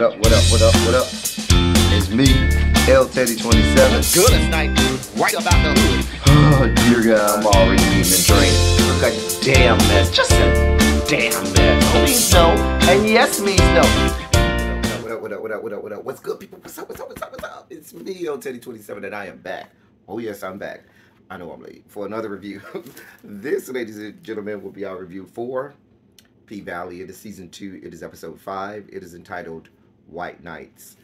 What up, what up, what up, what up? It's me, L Teddy 27. Good night, right about the hood. Oh, dear God. I'm already eating and drinking. Look like a damn mess, just a damn mess. No means no, and yes means no. What up, what up, what up, what up, what up? What's good, people? What's up, what's up, what's up, what's up? It's me, L Teddy 27, and I am back. Oh, yes, I'm back. I know I'm late for another review. This, ladies and gentlemen, will be our review for P-Valley. It is season 2. It is episode 5. It is entitled White Nights.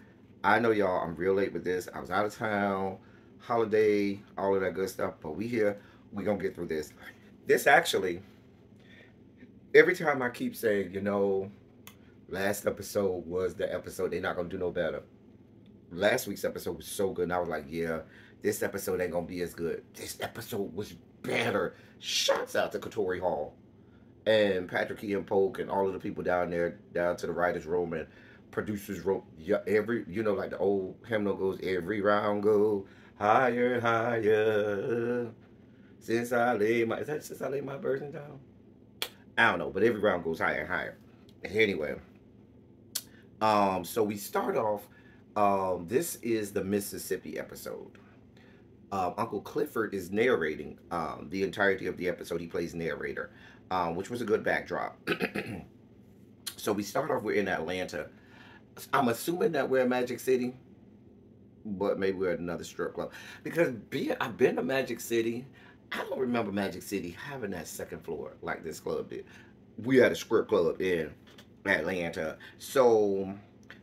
I know, y'all, I'm real late with this. I was out of town, holiday, all of that good stuff, but we here. We gonna get through this. This actually, every time I keep saying, you know, last episode was the episode, they're not gonna do no better. Last week's episode was so good, and I was like, yeah, this episode ain't gonna be as good. This episode was better. Shouts out to Katori Hall and Patrick Ian Polk and all of the people down there, down to the writers' room and producers room. Yeah, every, you know, like the old hymnal goes, every round go higher and higher. Since I laid my, is that since I laid my burden down? I don't know, but every round goes higher and higher. Anyway, so we start off. This is the Mississippi episode. Uncle Clifford is narrating the entirety of the episode. He plays narrator, which was a good backdrop. So we start off, we're in Atlanta. I'm assuming that we're in Magic City, but maybe we're at another strip club. Because I've been to Magic City. I don't remember Magic City having that second floor like this club did. We had a strip club in Atlanta. So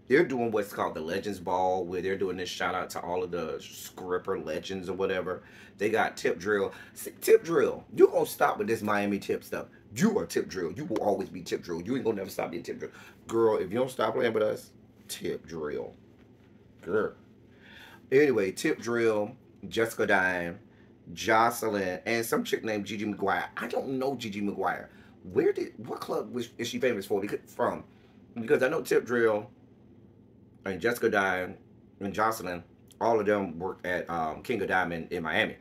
they're doing what's called the Legends Ball, where they're doing this shout out to all of the stripper legends or whatever. They got Tip Drill. See, Tip Drill, you gonna stop with this Miami Tip stuff. You are Tip Drill. You will always be Tip Drill. You ain't gonna never stop being Tip Drill. Girl, if you don't stop playing with us, Tip Drill. Girl. Anyway, Tip Drill, Jessica Dime, Jocelyn, and some chick named Gigi McGuire. I don't know Gigi McGuire. What club is she famous for? Because I know Tip Drill and Jessica Dime and Jocelyn, all of them worked at King of Diamond in Miami.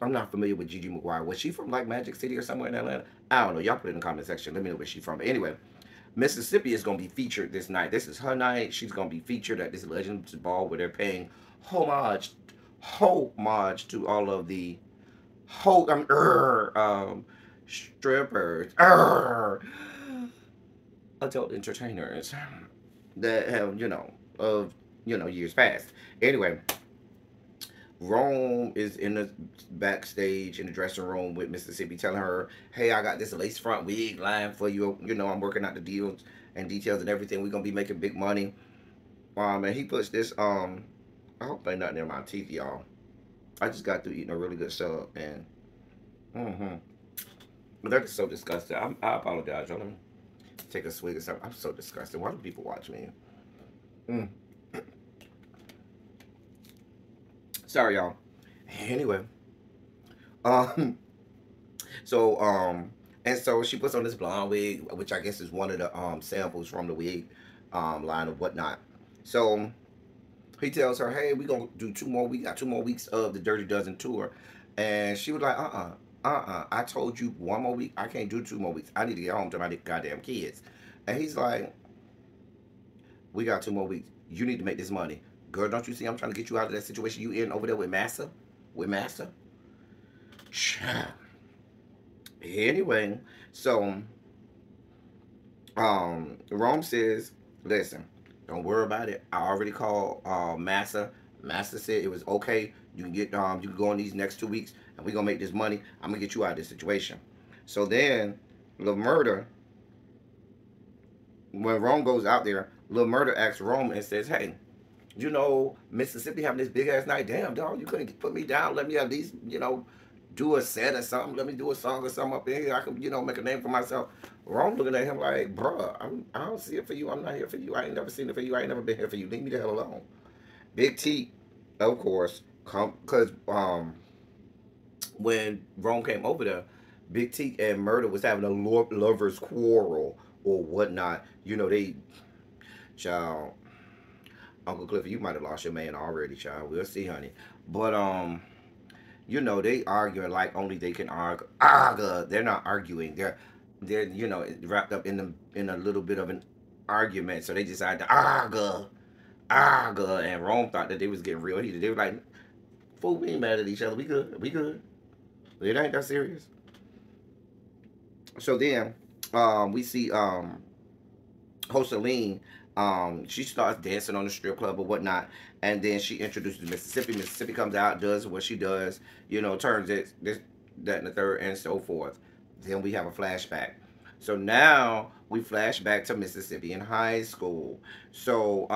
I'm not familiar with Gigi McGuire. Was she from like Magic City or somewhere in Atlanta? I don't know. Y'all put it in the comment section. Let me know where she's from. But anyway, Mississippi is going to be featured this night. This is her night. She's going to be featured at this Legends Ball where they're paying homage to all of the strippers, adult entertainers that have, years past. Anyway, Rome is in the backstage in the dressing room with Mississippi, telling her, hey, I got this lace front wig line for you. You know, I'm working out the deals and details and everything. We're going to be making big money. And he puts this, I hope ain't nothing in my teeth, y'all. I just got through eating a really good sub, and, But that is so disgusting. I apologize, y'all. Let me take a swig of something. I'm so disgusted. Why do people watch me? Sorry, y'all. Anyway. And so she puts on this blonde wig, which I guess is one of the samples from the wig line or whatnot. So he tells her, hey, we're going to do 2 more weeks. Got 2 more weeks of the Dirty Dozen tour. And she was like, I told you 1 more week. I can't do 2 more weeks. I need to get home to my goddamn kids. And he's like, we got 2 more weeks. You need to make this money. Girl, don't you see I'm trying to get you out of that situation you in over there with Massa? Anyway, so Rome says, listen, don't worry about it. I already called Massa. Massa said it was okay. You can get you can go on these next 2 weeks and we're gonna make this money. I'm gonna get you out of this situation. So then Lil Murder, when Rome goes out there, Lil Murder asks Rome and says, hey, you know, Mississippi having this big ass night. Damn, dog, you couldn't put me down. Let me at least, do a set or something. Let me do a song or something up in here. I could, make a name for myself. Rome looking at him like, bruh, I don't see it for you. I'm not here for you. I ain't never seen it for you. I ain't never been here for you. Leave me the hell alone. Big T, of course, because when Rome came over there, Big T and Murder was having a lover's quarrel or whatnot. Child, Uncle Clifford, you might have lost your man already, child. We'll see, honey. But they arguing like only they can argue. They're not arguing. They're wrapped up in a little bit of an argument, so they decided to argue, and Rome thought that they was getting real heated. They were like, "Fool, we ain't mad at each other. We good. We good. It ain't that serious." So then, we see Joseline. She starts dancing on the strip club or whatnot, and then she introduces Mississippi. Mississippi comes out, does what she does, turns it this, that, and the third, and so forth. Then we have a flashback. So now we flash back to Mississippi in high school. So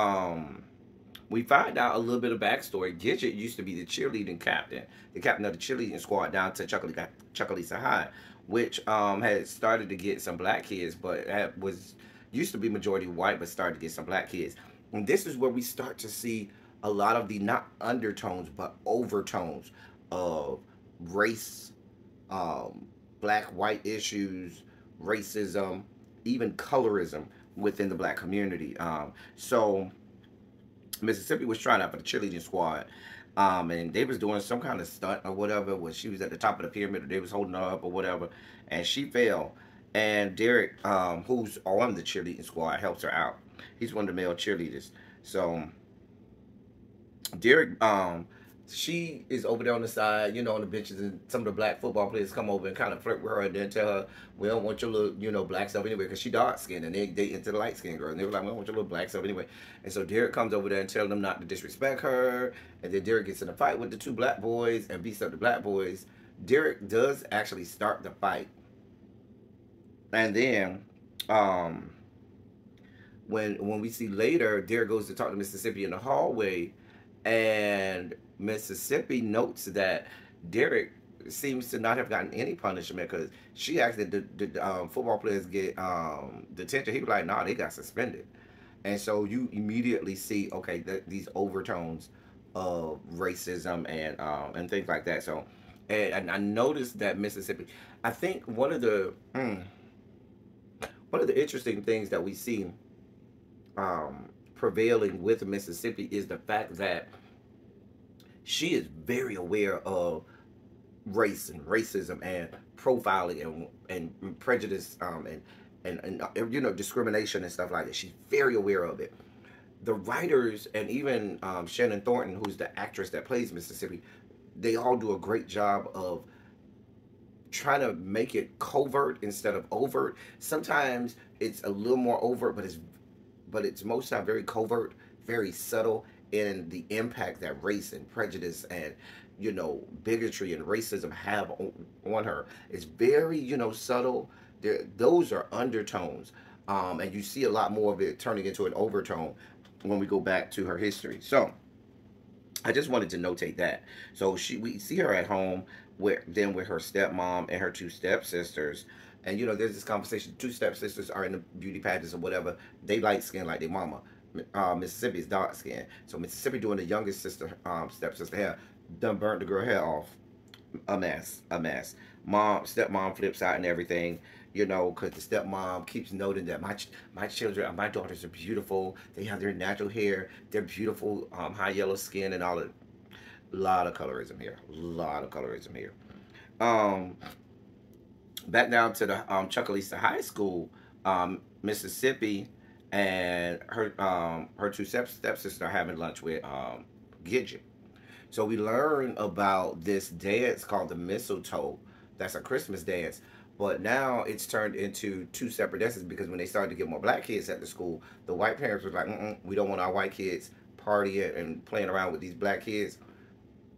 we find out a little bit of backstory. Gidget used to be the cheerleading captain, the captain of the cheerleading squad down to Chuckalisa High, which had started to get some black kids, but used to be majority white, but started to get some black kids. And this is where we start to see a lot of the not undertones, but overtones of race, black-white issues, racism, even colorism within the black community. So Mississippi was trying out for the cheerleading squad, and they was doing some kind of stunt or whatever, when she was at the top of the pyramid, or they was holding her up or whatever, and she fell. And Derek, who's on the cheerleading squad, helps her out. He's one of the male cheerleaders. So Derek, she is over there on the side, on the benches, and some of the black football players come over and kind of flirt with her, and then tell her, "We don't want your little, black stuff anyway," because she dark skinned, and they into the light skinned girl, and they were like, "We don't want your little black stuff anyway." And so Derek comes over there and tells them not to disrespect her, and then Derek gets in a fight with the two black boys and beats up the black boys. Derek does actually start the fight, and then when we see later, Derek goes to talk to Mississippi in the hallway, and Mississippi notes that Derek seems to not have gotten any punishment, because she asked that the football players get detention. He was like, "Nah, they got suspended." And so you immediately see, okay, these overtones of racism and things like that. So, and I noticed that Mississippi, I think one of the interesting things that we see prevailing with Mississippi is the fact that she is very aware of race and racism and profiling and prejudice and discrimination and stuff like that. She's very aware of it. The writers and even Shannon Thornton, who's the actress that plays Mississippi, they all do a great job of trying to make it covert instead of overt. Sometimes it's a little more overt, but it's most time very covert, very subtle in the impact that race and prejudice and bigotry and racism have on her. It's very subtle. Those are undertones, and you see a lot more of it turning into an overtone when we go back to her history. So I just wanted to notate that. So we see her at home with her stepmom and her two stepsisters. And there's this conversation. Two stepsisters are in the beauty pageants or whatever. They light skin like their mama. Mississippi is dark skin. So Mississippi, doing the youngest sister, stepsister hair, done burnt the girl hair off. A mess. Stepmom flips out and everything. Because the stepmom keeps noting that my children, my daughters are beautiful. They have their natural hair. They're beautiful, high yellow skin and all that. A lot of colorism here. Back down to the Chuckalisa High School, Mississippi and her two stepsisters are having lunch with Gidget. So we learn about this dance called the mistletoe. That's a Christmas dance. But now it's turned into two separate dances, because when they started to get more black kids at the school, the white parents were like, we don't want our white kids partying and playing around with these black kids.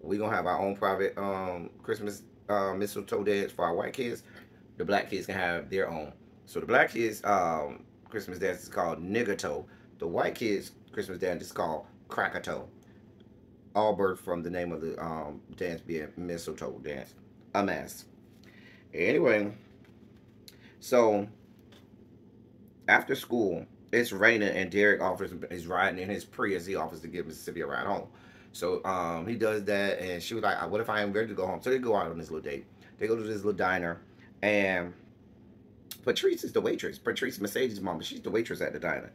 We're going to have our own private Christmas mistletoe dance for our white kids. The black kids can have their own. So the black kids' Christmas dance is called nigger-toe. The white kids' Christmas dance is called cracker-toe. All birthed from the name of the dance being mistletoe dance. A mess. Anyway, so after school, it's raining, and Derek is riding in his Prius. He offers to give Mississippi a ride home. So he does that, and she was like, "What if I am ready to go home?" So they go out on this little date. They go to this little diner, and Patrice is the waitress. Patrice, Mercedes' mom, but she's the waitress at the diner.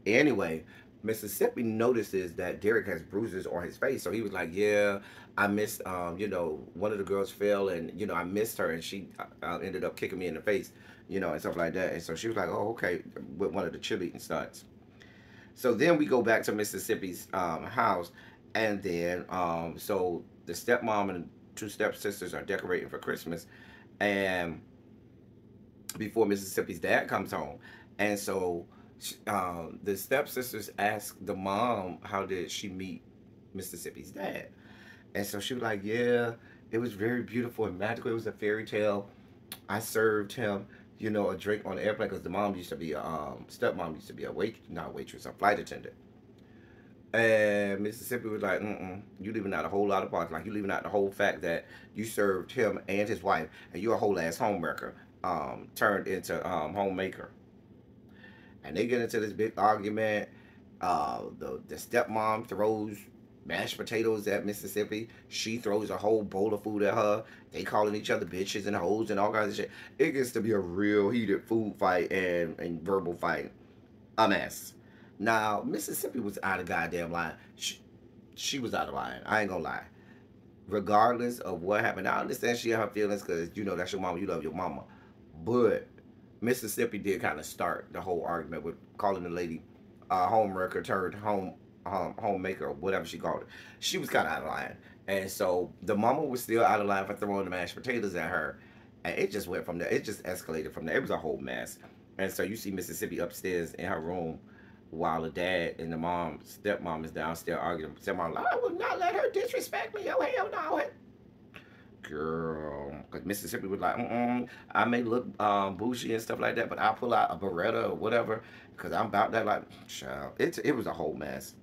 Anyway, Mississippi notices that Derek has bruises on his face. So he was like, "Yeah, I missed, one of the girls fell, and, I missed her, and she ended up kicking me in the face. and stuff like that. And so she was like, oh, okay, with one of the cheerleading stunts. So then we go back to Mississippi's house, and then so the stepmom and two stepsisters are decorating for Christmas, and before Mississippi's dad comes home, and so the stepsisters ask the mom how did she meet Mississippi's dad, and so she was like, yeah, it was very beautiful and magical. It was a fairy tale. I served him, a drink on the airplane because the mom used to be a stepmom used to be a not waitress, a flight attendant. And Mississippi was like, you leaving out a whole lot of parts. Like, you leaving out the whole fact that you served him and his wife, and you're a whole ass homewrecker, turned into homemaker. And they get into this big argument. The stepmom throws mashed potatoes at Mississippi. She throws a whole bowl of food at her. They calling each other bitches and hoes and all kinds of shit. It gets to be a real heated food fight and verbal fight. A mess. Now, Mississippi was out of goddamn line. She was out of line. I ain't gonna lie. Regardless of what happened, I understand she had her feelings because, that's your mama. You love your mama. But Mississippi did kind of start the whole argument with calling the lady homewrecker turned homemaker or whatever she called it. She was kind of out of line. And so the mama was still out of line for throwing the mashed potatoes at her. And it just went from there. It just escalated from there. It was a whole mess. And so you see Mississippi upstairs in her room while the dad and the stepmom is downstairs arguing. Stepmom like, I will not let her disrespect me. Oh, hell no. Girl. Because Mississippi was like, I may look bougie and stuff like that, but I'll pull out a Beretta or whatever because I'm about that. Like, child. It was a whole mess.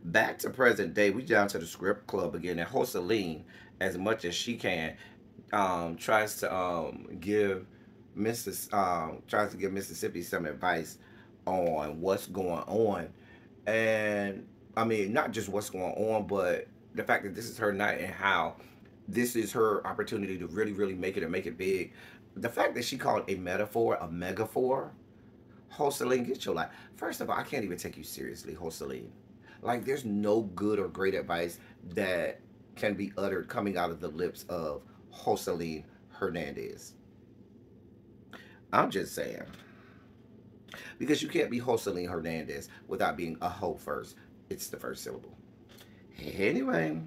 Back to present day, we down to the script club again, and Joseline, as much as she can, tries to give Mississippi some advice on what's going on, and I mean not just what's going on, but the fact that this is her night and how this is her opportunity to really, really make it and make it big. The fact that she called a metaphor a megaphor, Joseline, get your life. First of all, I can't even take you seriously, Joseline. Like, there's no good or great advice that can be uttered coming out of the lips of Joseline Hernandez. I'm just saying. Because you can't be Joseline Hernandez without being a hoe first. It's the first syllable. Anyway,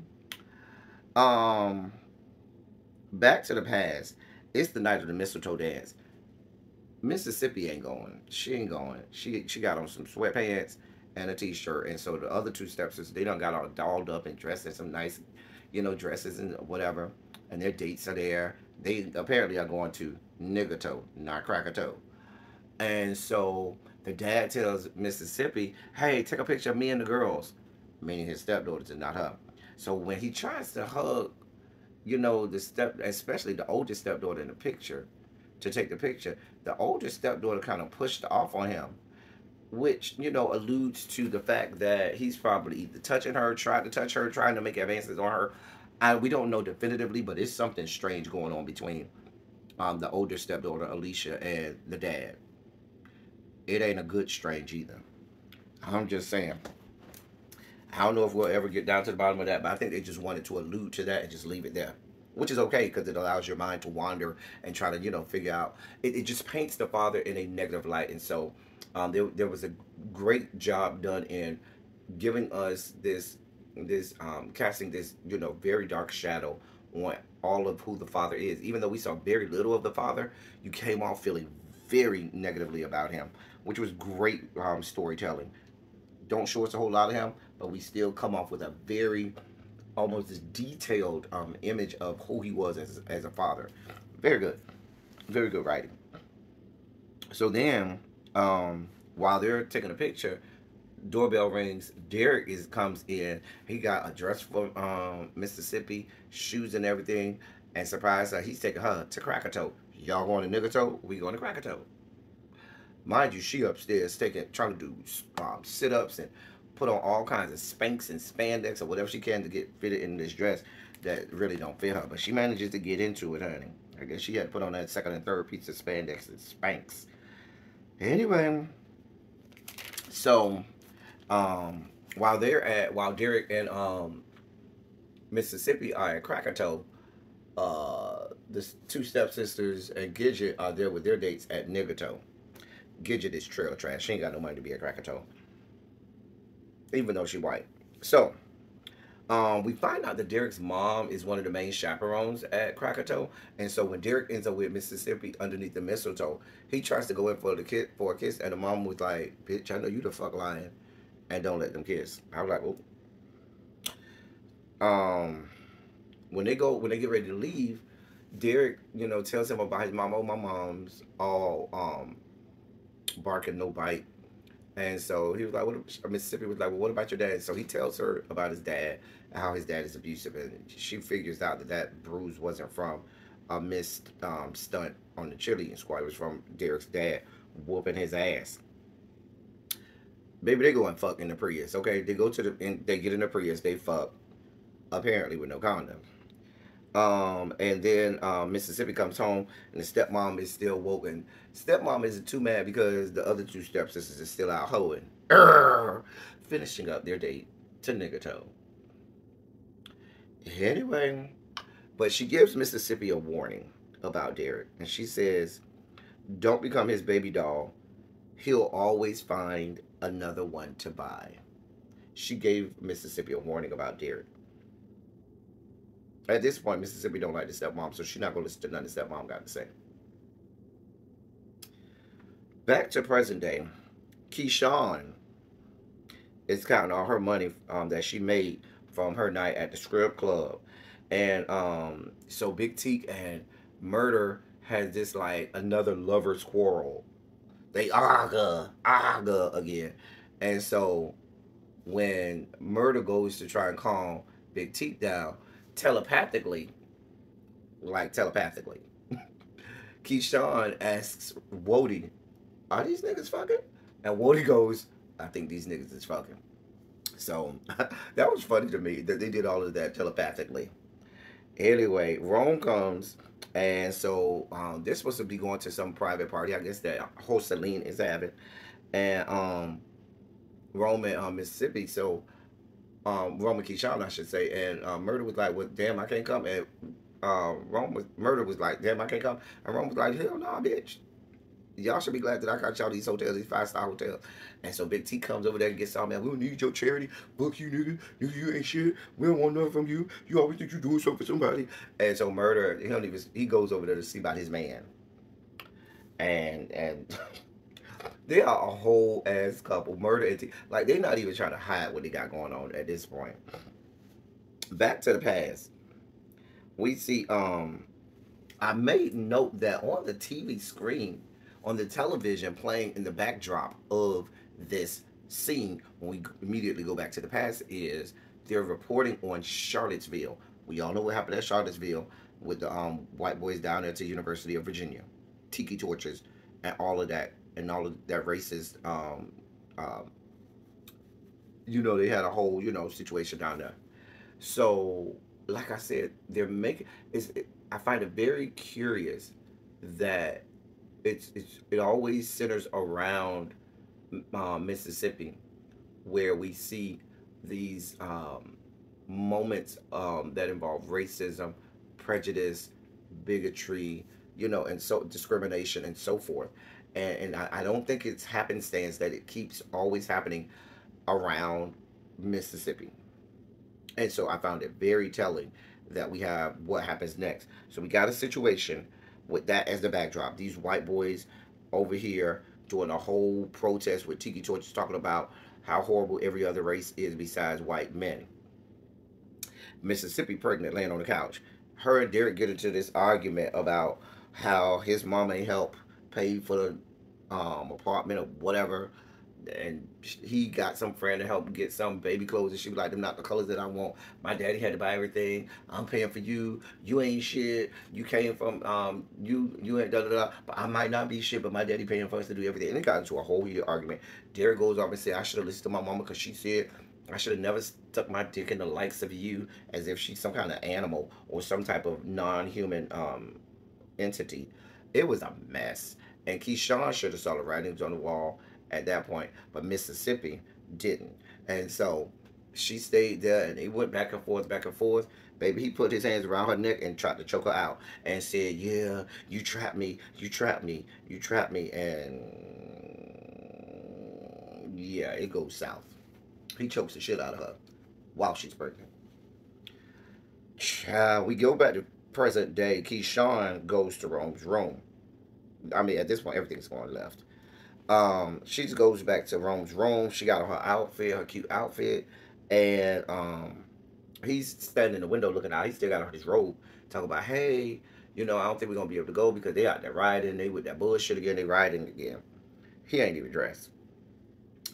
back to the past. It's the night of the mistletoe dance. Mississippi ain't going. She ain't going. She got on some sweatpants and a t-shirt, and so the other two stepsisters, they done got all dolled up and dressed in some nice, dresses and whatever, and their dates are there. They apparently are going to nigger toe, not cracker toe. And so the dad tells Mississippi, hey, take a picture of me and the girls, meaning his stepdaughters and not her. So when he tries to hug, especially the oldest stepdaughter in the picture, to take the picture, the oldest stepdaughter kind of pushed off on him, which, alludes to the fact that he's probably either touching her, tried to touch her, trying to make advances on her. We don't know definitively, but it's something strange going on between the older stepdaughter, Alicia, and the dad. It ain't a good strange either. I'm just saying. I don't know if we'll ever get down to the bottom of that, but I think they just wanted to allude to that and just leave it there. Which is okay, because it allows your mind to wander and try to, figure out. It just paints the father in a negative light. And so there was a great job done in giving us this casting this, very dark shadow on all of who the father is. Even though we saw very little of the father, you came off feeling very negatively about him, which was great storytelling. Don't show us a whole lot of him, but we still come off with a very almost this detailed image of who he was as a father. Very good writing. So then while they're taking a picture, doorbell rings. Derek comes in. He got a dress for Mississippi, shoes and everything, and surprise her, he's taking her to Krakatoa. Y'all going to Niggertoe? We going to Krakatoa. Mind you, she upstairs trying to do sit-ups and put on all kinds of Spanx and spandex or whatever she can to get fitted in this dress that really don't fit her. But she manages to get into it, honey. I guess she had to put on that second and third piece of spandex and Spanx. Anyway, so while Derek and Mississippi are at Krakatoa, The two stepsisters and Gidget are there with their dates at Niggertoe. Gidget is trail trash. She ain't got no money to be a Krakatoa, even though she white. So, we find out that Derek's mom is one of the main chaperones at Krakatoa, and so when Derek ends up with Mississippi underneath the mistletoe, he tries to go in for the kid for a kiss, and the mom was like, "Bitch, I know you the fuck lying, and don't let them kiss." I was like, "Oh." When they get ready to leave, Derek, tells him about his mom. Oh, my mom's all barking, no bite. And so he was like, "What?" Mississippi was like, "Well, what about your dad?" So he tells her about his dad and how his dad is abusive, and she figures out that that bruise wasn't from a missed stunt on the cheerleading squad. It was from Derek's dad whooping his ass. Baby, they go and fuck in the Prius. Okay, they go to they get in the Prius. They fuck apparently with no condom. And then Mississippi comes home, and the stepmom is still woke. And stepmom isn't too mad because the other two stepsisters are still out hoeing, finishing up their date to Niggertoe. Anyway, but she gives Mississippi a warning about Derek, and she says, "Don't become his baby doll. He'll always find another one to buy." She gave Mississippi a warning about Derek. At this point, Mississippi don't like the stepmom, so she's not going to listen to nothing the stepmom got to say. Back to present day, Keyshawn is counting all her money that she made from her night at the strip club. And so Big Teak and Murder had this like another lover's quarrel. They argue again. And so when Murder goes to try and calm Big Teak down, telepathically, Keyshawn asks Wody, "Are these niggas fucking?" And Wody goes, "I think these niggas is fucking." So that was funny to me that they did all of that telepathically. Anyway, Rome comes, and so they're supposed to be going to some private party, I guess that host Celine is having, and Rome and Mississippi. So Rome and Keyshawn, I should say, and Murder was like, "Well, damn, I can't come." And Murder was like, "Damn, I can't come." And Rome was like, "Hell no, bitch. Y'all should be glad that I got y'all these hotels, these 5-star hotels." And so Big T comes over there and gets all man. "We don't need your charity. Book you niggas. You ain't shit. We don't want nothing from you. You always think you doing something for somebody." And so Murder, he goes over there to see about his man. And they are a whole ass couple. Murder and T, like they're not even trying to hide what they got going on at this point. Back to the past. We see I made note that on the TV screen, on the television playing in the backdrop of this scene, when we immediately go back to the past, is they're reporting on Charlottesville. We all know what happened at Charlottesville with the white boys down there to University of Virginia, tiki torches, and all of that, and all of that racist. They had a whole situation down there. So, like I said, they're making. I find it very curious that it always centers around Mississippi, where we see these moments that involve racism, prejudice, bigotry, and so discrimination and so forth. And I don't think it's happenstance that it keeps always happening around Mississippi. And so I found it very telling that we have what happens next. So we got a situation with that as the backdrop. These white boys over here doing a whole protest with tiki torches talking about how horrible every other race is besides white men. Mississippi pregnant, laying on the couch. Her and Derek get into this argument about how his mom ain't help pay for the apartment or whatever, and he got some friend to help get some baby clothes, and she was like, "Them not the colors that I want. My daddy had to buy everything. I'm paying for you. You ain't shit. You came from you ain't da da da. But I might not be shit, but my daddy paying for us to do everything." And it got into a whole heated argument. Derek goes off and said, "I should have listened to my mama because she said I should have never stuck my dick in the likes of you," as if she's some kind of animal or some type of non-human entity. It was a mess. And Keyshawn should have saw the writings on the wall at that point, but Mississippi didn't. And so She stayed there, and they went back and forth, back and forth. Baby, he put his hands around her neck and tried to choke her out and said, "Yeah, you trapped me, you trapped me, you trapped me." And yeah, it goes south. He chokes the shit out of her while she's pregnant. Child, we go back to present day. Keyshawn goes to Rome's room. I mean, at this point, everything's going left. She goes back to Rome's room. She got on her outfit, her cute outfit, and he's standing in the window looking out. He still got on his robe, talking about, hey, I don't think we're gonna be able to go because they out there riding. They with that bullshit again. They riding again. He ain't even dressed.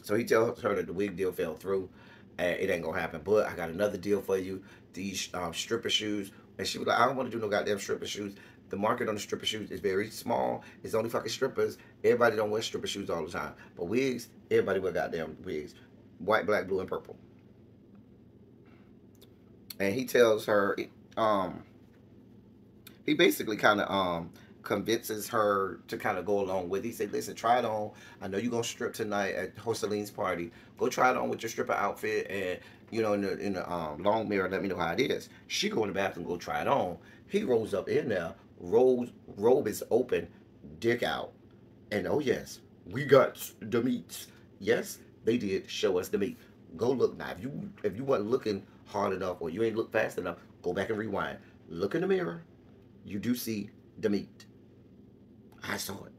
So he tells her that the wig deal fell through, and it ain't gonna happen. But I got another deal for you. These stripper shoes. And she was like, I don't want to do no goddamn stripper shoes. The market on the stripper shoes is very small. It's only fucking strippers. Everybody don't wear stripper shoes all the time. But wigs, everybody wear goddamn wigs. White, black, blue, and purple. And he tells her, he basically kind of convinces her to kind of go along with it. He said, listen, try it on. I know you're gonna strip tonight at Joseline's party. Go try it on with your stripper outfit, and in the long mirror, let me know how it is. She go in the bathroom, go try it on. He rolls up in there, robe is open, dick out, and oh yes, we got the meats. Yes, they did show us the meat. Go look now. If you weren't looking hard enough or you ain't look fast enough, go back and rewind. Look in the mirror. You do see the meat. I saw it.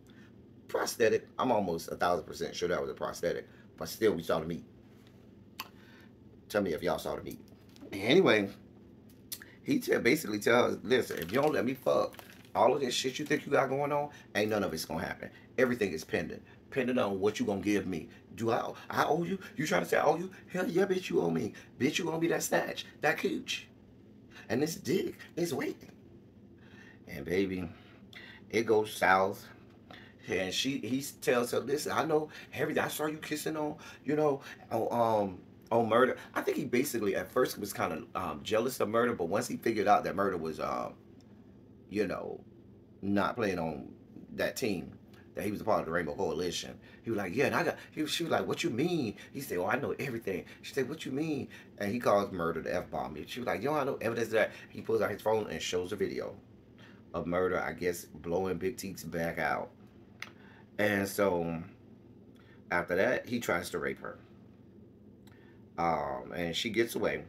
Prosthetic. I'm almost 1,000% sure that was a prosthetic, but still, we saw the meat. Tell me if y'all saw the meat. Anyway, he basically tells us, listen, if you don't let me fuck, all of this shit you think you got going on, ain't none of it's gonna happen. Everything is pending on what you gonna give me. Do I owe you? You trying to say I owe you? Hell yeah, bitch, you owe me. Bitch, you gonna be that snatch, that cooch, and this dick is waiting. And baby, it goes south. And he tells her, listen, I know everything. I saw you kissing on murder. I think he basically at first was kind of jealous of murder, but once he figured out that murder was you know, not playing on that team, that he was a part of the Rainbow Coalition. He was like, yeah, and she was like, what you mean? He said, oh, I know everything. She said, what you mean? And he calls murder the F-bomb. She was like, I know evidence of that. He pulls out his phone and shows a video of murder, I guess, blowing Big Teek's back out. And so after that, he tries to rape her. And she gets away,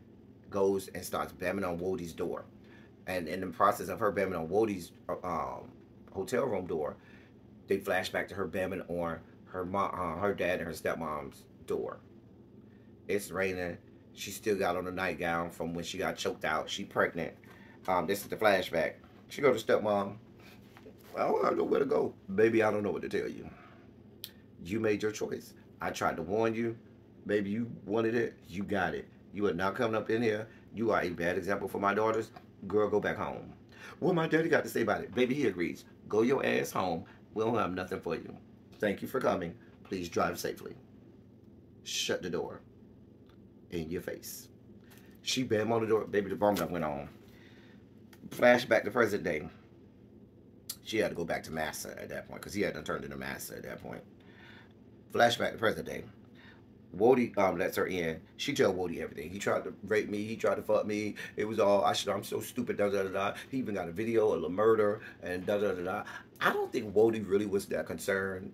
goes and starts banging on Wodie's door. And in the process of her banging on Wodie's hotel room door, they flash back to her banging on her dad and her stepmom's door. It's raining. She still got on a nightgown from when she got choked out. She pregnant. This is the flashback. She go to stepmom. I don't know where to go. Baby, I don't know what to tell you. You made your choice. I tried to warn you. Baby, you wanted it. You got it. You are not coming up in here. You are a bad example for my daughters. Girl, go back home. What my daddy got to say about it? Baby, he agrees. Go your ass home. We don't have nothing for you. Thank you for coming. Please drive safely. Shut the door. In your face. She banged on the door. Baby, the bomb that went on. Flashback to present day. She had to go back to Massa at that point because he had done turned into Massa at that point. Flashback to present day. Wodie lets her in. She tell Wodie everything. He tried to rape me. He tried to fuck me. It was all, I'm so stupid, da da da da. He even got a video of the murder and da da da da. I don't think Wodie really was that concerned.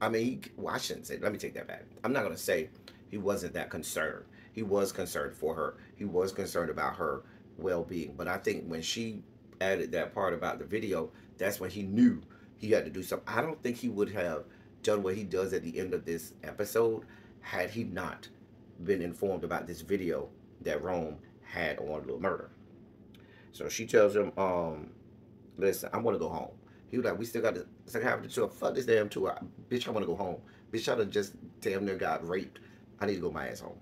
I mean, I shouldn't say, let me take that back. I'm not going to say he wasn't that concerned. He was concerned for her. He was concerned about her well-being. But I think when she added that part about the video, that's when he knew he had to do something. I don't think he would have done what he does at the end of this episode had he not been informed about this video that Rome had on Little Murder. So she tells him, listen, I want to go home. He was like, we still got the second half of the tour. Fuck this damn tour. Bitch, I want to go home. Bitch, I done just damn near got raped. I need to go my ass home.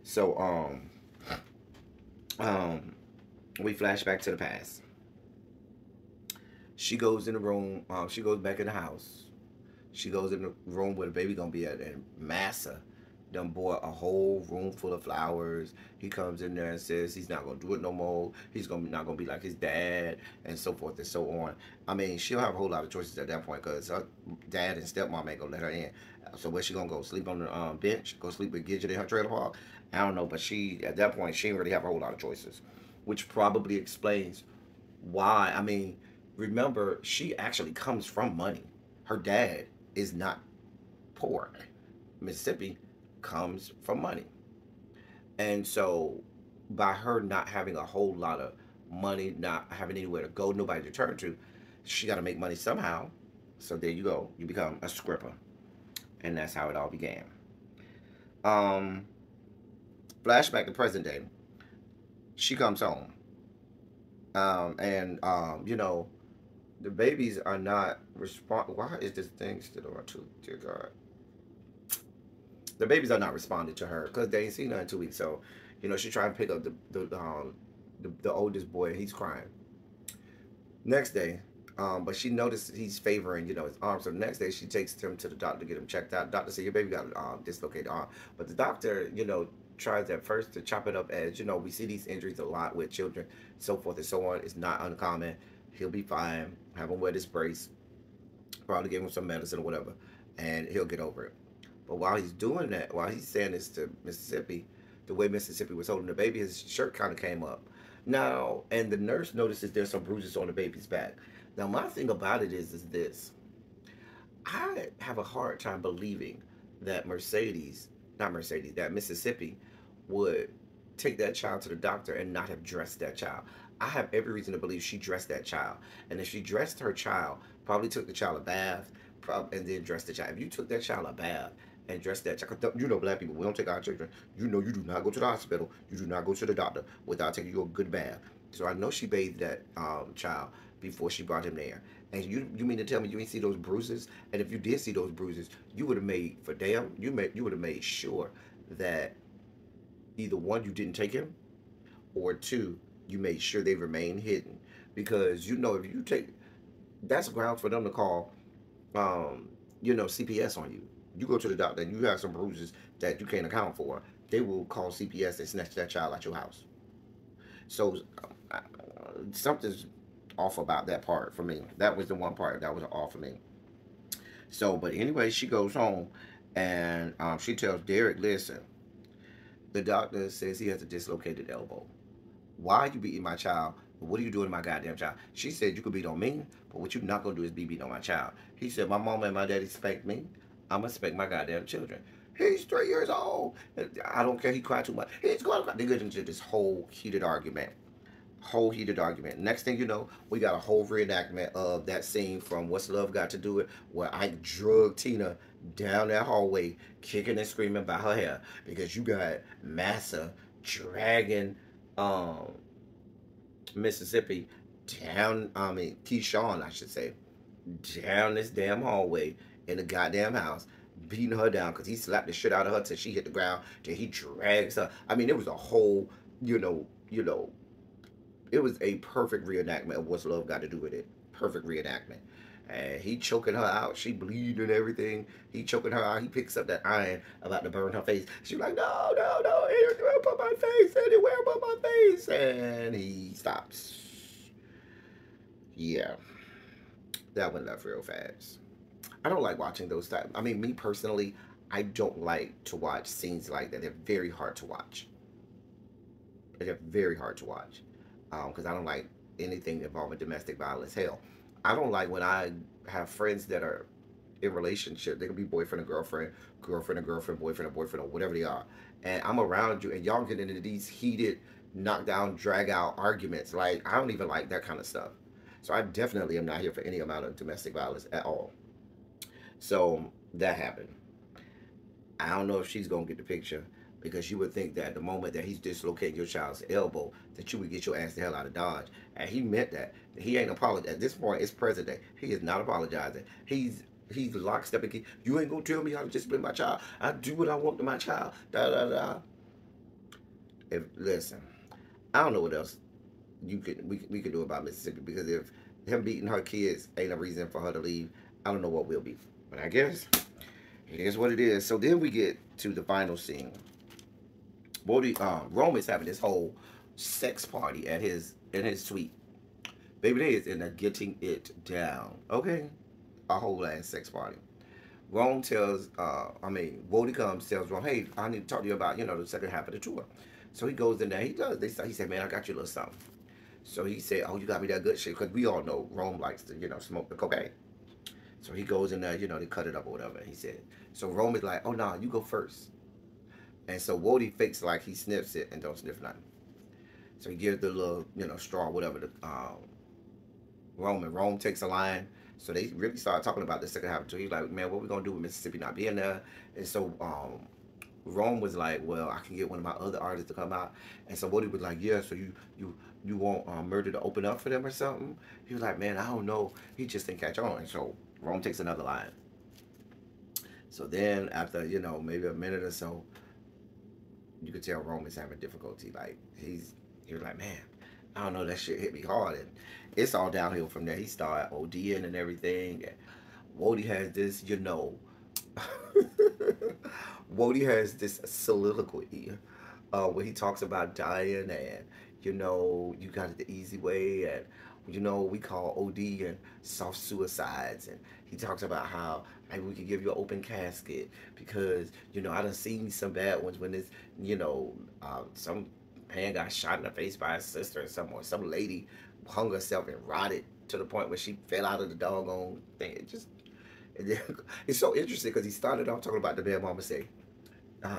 So, we flash back to the past. She goes in the room. She goes back in the house. She goes in the room where the baby gonna be at, and Massa done bought a whole room full of flowers. He comes in there and says he's not gonna do it no more. He's not gonna be like his dad, and so forth and so on. I mean, she'll have a whole lot of choices at that point because her dad and stepmom ain't gonna let her in. So where's she gonna go? Sleep on the bench? Go sleep with Gidget in her trailer park? I don't know, but she at that point she didn't really have a whole lot of choices, which probably explains why. I mean, remember she actually comes from money. Her dad is not poor. Mississippi comes from money. And so by her not having a whole lot of money, not having anywhere to go, nobody to turn to, she got to make money somehow. So there you go. You become a scripper. And that's how it all began. Um, Flashback to present day. She comes home. You know, the babies are not respond. Why is this thing still on too? Dear God. The babies are not responding to her because they ain't seen her in 2 weeks. So, you know, she trying to pick up the oldest boy. He's crying. Next day, but she noticed he's favoring, you know, his arm. So the next day, she takes him to the doctor to get him checked out. Doctor said your baby got dislocated arm, but the doctor, you know, tries at first to chop it up as, you know, we see these injuries a lot with children, so forth and so on. It's not uncommon. He'll be fine. Have him wear this brace. Probably give him some medicine or whatever, and he'll get over it. But while he's doing that, while he's saying this to Mississippi, the way Mississippi was holding the baby, his shirt kind of came up. Now, and the nurse notices there's some bruises on the baby's back. Now, my thing about it is this. I have a hard time believing that that Mississippi would take that child to the doctor and not have dressed that child. I have every reason to believe she dressed that child. And if she dressed her child, probably took the child a bath, and then dressed the child. If you took that child a bath and dressed that child, you know, black people, we don't take our children. You know, you do not go to the hospital. You do not go to the doctor without taking you a good bath. So I know she bathed that child before she brought him there. And you mean to tell me you ain't see those bruises? And if you did see those bruises, you would have made you would have made sure that either one, you didn't take him, or two, you made sure they remain hidden. Because you know, if you take, that's grounds for them to call you know, CPS on you. You go to the doctor and you have some bruises that you can't account for, they will call CPS and snatch that child out your house. So something's off about that part for me. That was the one part that was off for me. So, but anyway, she goes home and she tells Derek, listen, the doctor says he has a dislocated elbow. Why are you beating my child? What are you doing to my goddamn child? She said you could beat on me, but what you're not going to do is be beating on my child. He said my mama and my daddy spanked me. I'm going to spank my goddamn children. He's 3 years old. I don't care. He cried too much. He's going to cry. They get into this whole heated argument. Next thing you know, we got a whole reenactment of that scene from What's Love Got to Do It, where I drug Tina down that hallway, kicking and screaming about her hair, because you got Massa dragging Mississippi down, Keyshawn, I should say, down this damn hallway in the goddamn house, beating her down because he slapped the shit out of her till she hit the ground, till he drags her. I mean, it was a whole, you know, it was a perfect reenactment of What's Love Got to Do With It. Perfect reenactment. And he choking her out. She bleeding and everything. He choking her out. He picks up that iron about to burn her face. She's like, no, anywhere but my face. Anywhere but my face. And he stops. Yeah. That went left real fast. I don't like watching those type. I mean, me personally, I don't like to watch scenes like that. They're very hard to watch. They're very hard to watch. Because I don't like anything involving domestic violence. Hell, I don't like when I have friends that are in relationship. They can be boyfriend and girlfriend, boyfriend and boyfriend, or whatever they are. And I'm around you, and y'all get into these heated, knockdown, drag out arguments. Like, I don't even like that kind of stuff. So I definitely am not here for any amount of domestic violence at all. So that happened. I don't know if she's gonna get the picture, because you would think that the moment that he's dislocating your child's elbow, that you would get your ass the hell out of Dodge. And he meant that. He ain't apologizing. At this point, it's present day. He is not apologizing. He's lockstep again. You ain't gonna tell me how to discipline my child. I do what I want to my child. Listen, I don't know what else we could do about Mississippi, because if him beating her kids ain't a reason for her to leave, I don't know what will be. But I guess Here's what it is. So then we get to the final scene. Rome is having this whole sex party at his suite. Baby, they is in there getting it down. Okay, a whole ass sex party. Rome tells, Wody comes, tells Rome, hey, I need to talk to you about, the second half of the tour. So he goes in there, he does. He said, man, I got you a little something. So he said, oh, you got me that good shit, because we all know Rome likes to, smoke the cocaine. So he goes in there, they cut it up or whatever. He said, so Rome is like, oh, no, you go first. And so Wody fakes like he sniffs it and don't sniff nothing. So he gives the little, straw, whatever, to Rome. And Rome takes a line. So they really started talking about the second half. So he's like, man, what we going to do with Mississippi not being there? And so Rome was like, well, I can get one of my other artists to come out. And so Wody was like, yeah, so you want Murder to open up for them or something? He was like, man, I don't know. He just didn't catch on. And so Rome takes another line. So then after, maybe a minute or so, you could tell Rome is having difficulty. Like, he was like, man, I don't know, that shit hit me hard. And it's all downhill from there. He started ODing and everything. And Wody has this, Wody has this soliloquy where he talks about dying and, you got it the easy way. And, we call OD and soft suicides. And he talks about how maybe we could give you an open casket because, I done seen some bad ones when it's, some man got shot in the face by his sister or some lady hung herself and rotted to the point where she fell out of the doggone thing. It's so interesting because he started off talking about the bad mama say.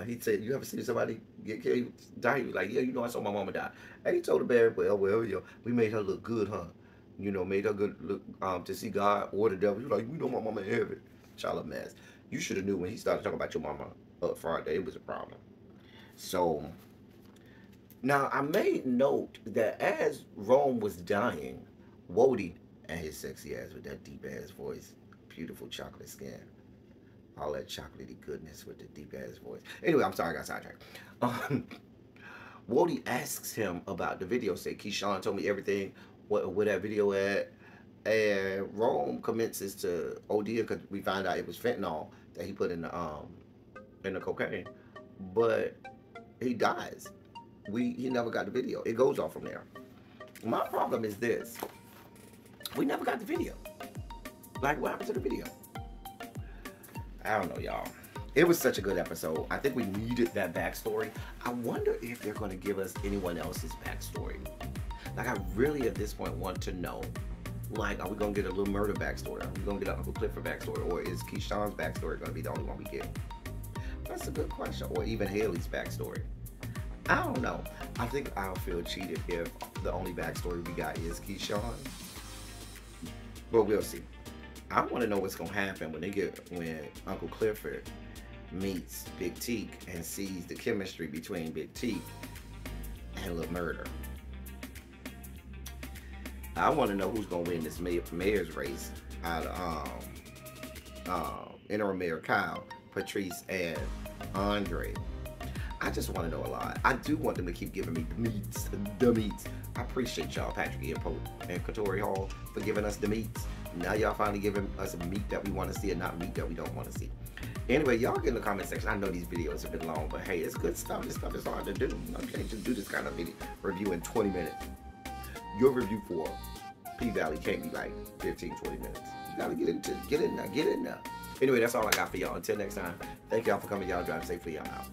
He said, you ever seen somebody get killed, die? He was like, yeah, I saw my mama die. And he told the bear, well, we made her look good, huh? Made her good look to see God or the devil. He was like, my mama in heaven. Child of mess. You should have knew when he started talking about your mama up front that it was a problem. So, now I made note that as Rome was dying, Wody and his sexy ass with that deep ass voice, beautiful chocolate skin, all that chocolatey goodness with the deep ass voice. Anyway, I'm sorry I got sidetracked. Wody asks him about the video. Say, Keyshawn told me everything, where that video at. And Rome commences to OD because we found out it was fentanyl that he put in the cocaine. But he dies. He never got the video. It goes off from there. My problem is this. We never got the video. Like, what happened to the video? I don't know, y'all. It was such a good episode. I think we needed that backstory. I wonder if they're going to give us anyone else's backstory. Like, I really, at this point, want to know. Like, are we going to get a little murder backstory? Are we going to get an Uncle Clifford backstory? Or is Keyshawn's backstory going to be the only one we get? That's a good question. Or even Haley's backstory. I don't know. I think I'll feel cheated if the only backstory we got is Keyshawn. But we'll see. I want to know what's going to happen when Uncle Clifford meets Big Teak and sees the chemistry between Big Teak and Lil Murder. I want to know who's going to win this mayor's race out of interim mayor Kyle, Patrice, and Andre. I just want to know a lot. I do want them to keep giving me the meats. I appreciate y'all, Patrick E. and Katori Hall, for giving us the meats. Now y'all finally giving us meat that we want to see and not meat that we don't want to see. Anyway, y'all get in the comment section. I know these videos have been long, but hey, it's good stuff. This stuff is hard to do. You can't just do this kind of video review in 20 minutes. Your review for P-Valley can't be like 15, 20 minutes. You gotta get in there. Anyway, that's all I got for y'all. Until next time, thank y'all for coming. Y'all drive safely. I'm out.